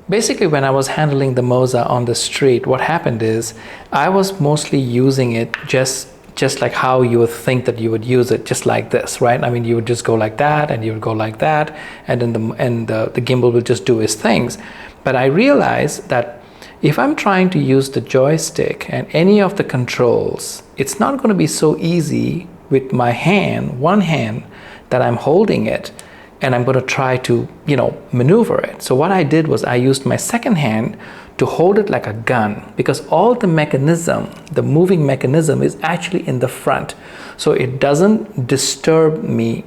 Basically, when I was handling the Moza on the street, what happened is I was mostly using it just like how you would think that you would use it, just like this, right? I mean, you would just go like that, and you would go like that, and then the gimbal will just do its things. But I realized that if I'm trying to use the joystick and any of the controls, it's not going to be so easy with my hand, one hand, that I'm holding it, and I'm going to try to, maneuver it. So what I did was I used my second hand to hold it like a gun, because all the mechanism, the moving mechanism, is actually in the front. So it doesn't disturb me,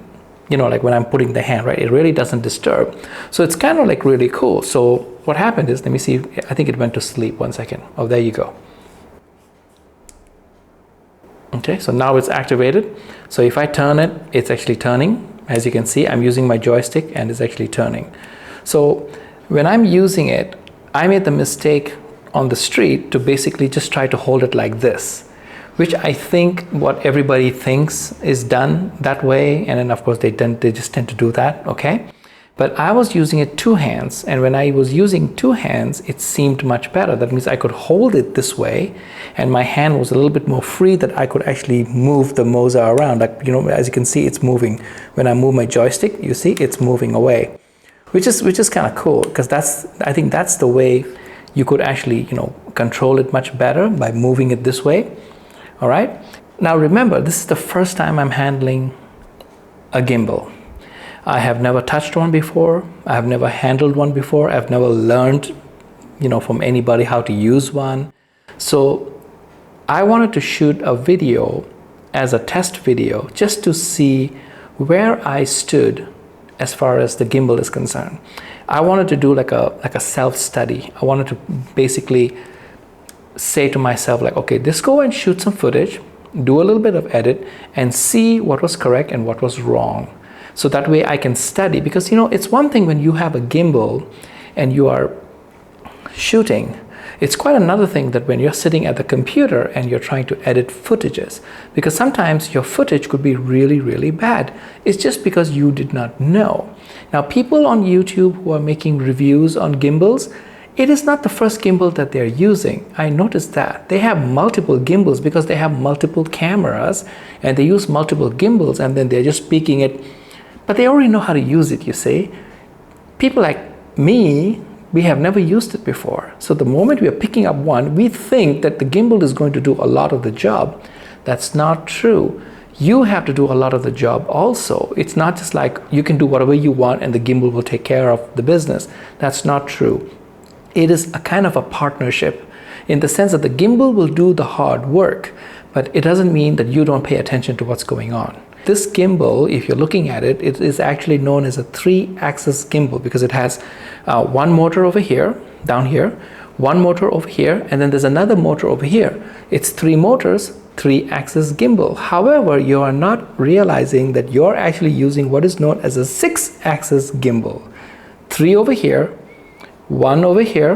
like when I'm putting the hand, right? It really doesn't disturb. So it's kind of like really cool. So what happened is, let me see, I think it went to sleep. 1 second. Oh, there you go. Okay, so now it's activated. So if I turn it, it's actually turning. As you can see, I'm using my joystick and it's actually turning. So when I'm using it, I made the mistake on the street to basically just try to hold it like this, which I think what everybody thinks is done that way. And then of course they just tend to do that, okay? But I was using it two hands, and when I was using two hands, it seemed much better. That means I could hold it this way, and my hand was a little bit more free, that I could actually move the Moza around. Like, as you can see, it's moving. When I move my joystick, you see, it's moving away, which is kind of cool, because I think that's the way you could actually, control it much better, by moving it this way. All right. Now remember, this is the first time I'm handling a gimbal. I have never touched one before. I have never handled one before. I've never learned, from anybody how to use one. So I wanted to shoot a video as a test video, just to see where I stood as far as the gimbal is concerned. I wanted to do like a self-study. I wanted to basically say to myself, like, okay, just go and shoot some footage, do a little bit of edit, and see what was correct and what was wrong. So that way I can study, because it's one thing when you have a gimbal and you are shooting. It's quite another thing that when you're sitting at the computer and you're trying to edit footages, because sometimes your footage could be really, really bad. It's just because you did not know. Now, people on YouTube who are making reviews on gimbals, it is not the first gimbal that they're using. I noticed that they have multiple gimbals because they have multiple cameras, and they use multiple gimbals, and then they're just speaking it. But they already know how to use it, you see. People like me, we have never used it before. So the moment we are picking up one, we think that the gimbal is going to do a lot of the job. That's not true. You have to do a lot of the job also. It's not just like you can do whatever you want and the gimbal will take care of the business. That's not true. It is a kind of a partnership, in the sense that the gimbal will do the hard work, but it doesn't mean that you don't pay attention to what's going on. This gimbal, if you're looking at it, it is actually known as a 3-axis gimbal, because it has one motor over here, down here, one motor over here, and then there's another motor over here. It's 3 motors, 3-axis gimbal. However, you are not realizing that you're actually using what is known as a 6-axis gimbal. 3 over here, 1 over here,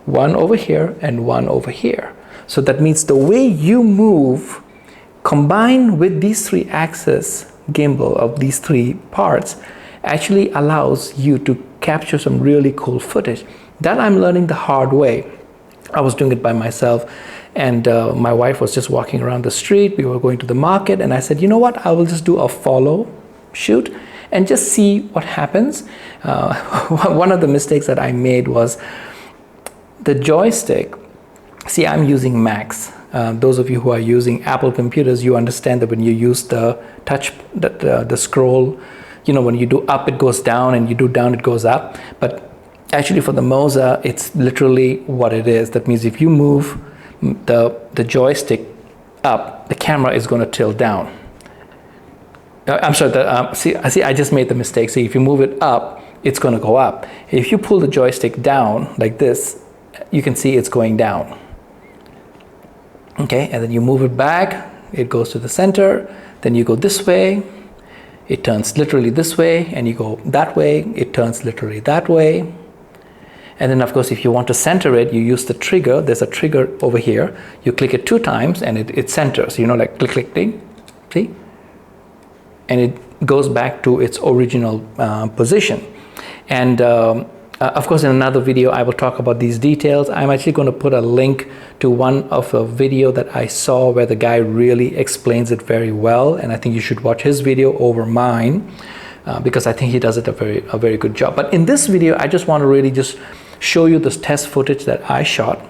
1 over here, and 1 over here. So that means the way you move, combined with these 3-axis gimbal of these 3 parts, actually allows you to capture some really cool footage. That I'm learning the hard way. I was doing it by myself, and my wife was just walking around the street. We were going to the market, and I said, you know what, I will just do a follow shoot and just see what happens. One of the mistakes that I made was the joystick. See, I'm using Macs. Those of you who are using Apple computers, you understand that when you use the touch, the scroll, when you do up, it goes down, and you do down, it goes up. But actually for the Moza, it's literally what it is. That means if you move the joystick up, the camera is going to tilt down. I'm sorry, see, I just made the mistake. See, if you move it up, it's going to go up. If you pull the joystick down like this, you can see it's going down. Okay, and then you move it back, it goes to the center, then you go this way, it turns literally this way, and you go that way, it turns literally that way. And then of course, if you want to center it, you use the trigger. There's a trigger over here. You click it 2 times and it centers, like click, click, ding, see? And it goes back to its original position. And Of course, in another video, I will talk about these details. I'm actually going to put a link to one of a video that I saw where the guy really explains it very well. And I think you should watch his video over mine because I think he does it a very good job. But in this video, I just want to really just show you this test footage that I shot.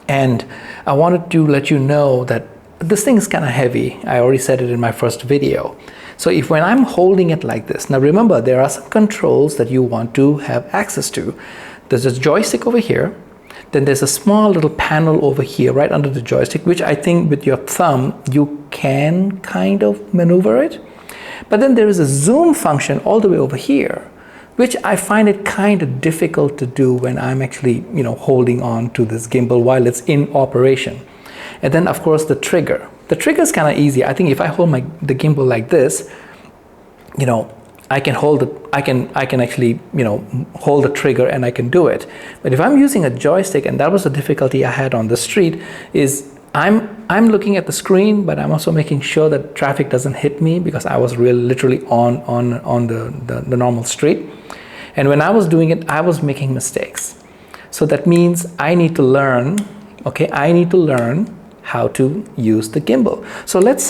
And I wanted to let you know that this thing is kind of heavy. I already said it in my first video. So when I'm holding it like this, now remember, there are some controls that you want to have access to. There's a joystick over here. Then there's a small little panel over here right under the joystick, which I think with your thumb, you can kind of maneuver it. But then there is a zoom function all the way over here, which I find it kind of difficult to do when I'm actually, holding on to this gimbal while it's in operation. And then of course the trigger. The trigger is kind of easy. I think if I hold the gimbal like this, I can hold it. I can actually, hold the trigger and I can do it. But if I'm using a joystick, and that was the difficulty I had on the street, is I'm looking at the screen, but I'm also making sure that traffic doesn't hit me because I was really literally on the normal street. And when I was doing it, I was making mistakes. So that means I need to learn. Okay, I need to learn how to use the gimbal. So let's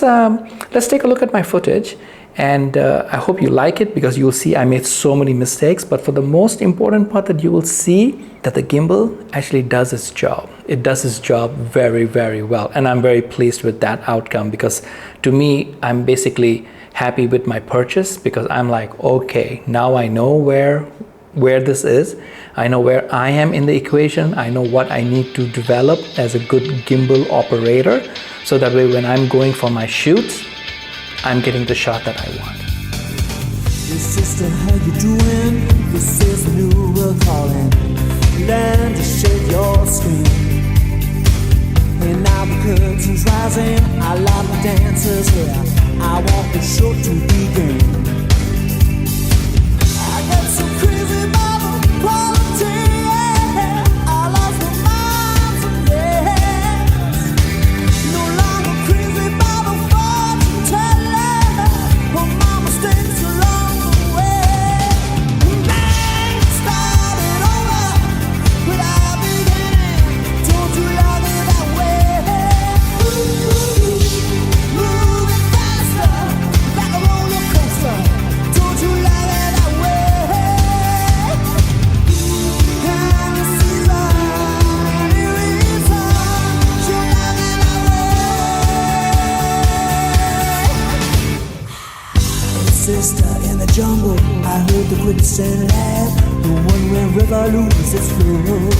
take a look at my footage, and I hope you like it because you will see I made so many mistakes. But for the most important part, that you will see that the gimbal actually does its job. It does its job very, very well, and I'm very pleased with that outcome because to me, I'm basically happy with my purchase because I'm like, okay, now I know where this is. I know where I am in the equation. I know what I need to develop as a good gimbal operator. So that way when I'm going for my shoots, I'm getting the shot that I want. Hey sister, how you doing? This is the new world calling. Learn to shake your skin. And now the curtain's rising. I love the dancers here. I want the show to begin. I got so crazy about the quality, yeah. I lost my mind some days. No longer crazy about the fortune teller. But my mistakes along the way. Man, started over without beginning. Don't you love it that way? Moving faster like a roller coaster. Don't you love it that way? Sister in the jungle, I heard the quicksand laugh, the one where river loses its flow.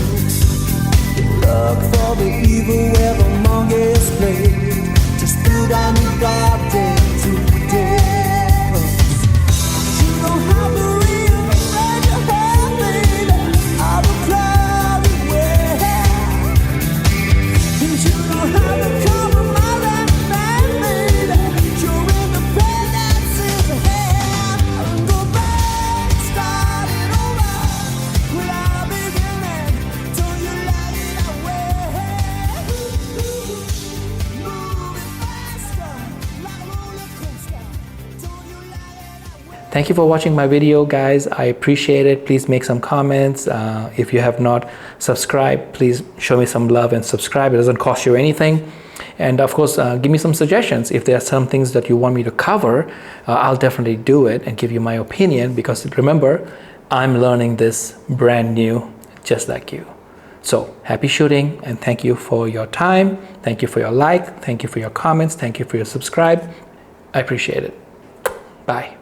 Look for the evil where the monkeys play. Just build a new garden today. You don't have to reinvent your head, baby, out of cloudy way. And you don't have to compromise that man, baby. Your independence is ahead. Go back, start it over without beginning. Don't you like it that way? Moving faster like a roller coaster. Don't you like it that way? Thank you for watching my video, guys. I appreciate it. Please make some comments. If you have not subscribed, please show me some love and subscribe. It doesn't cost you anything. And of course, give me some suggestions. If there are some things that you want me to cover, I'll definitely do it and give you my opinion because remember, I'm learning this brand new, just like you. So happy shooting and thank you for your time. Thank you for your like. Thank you for your comments. Thank you for your subscribe. I appreciate it. Bye.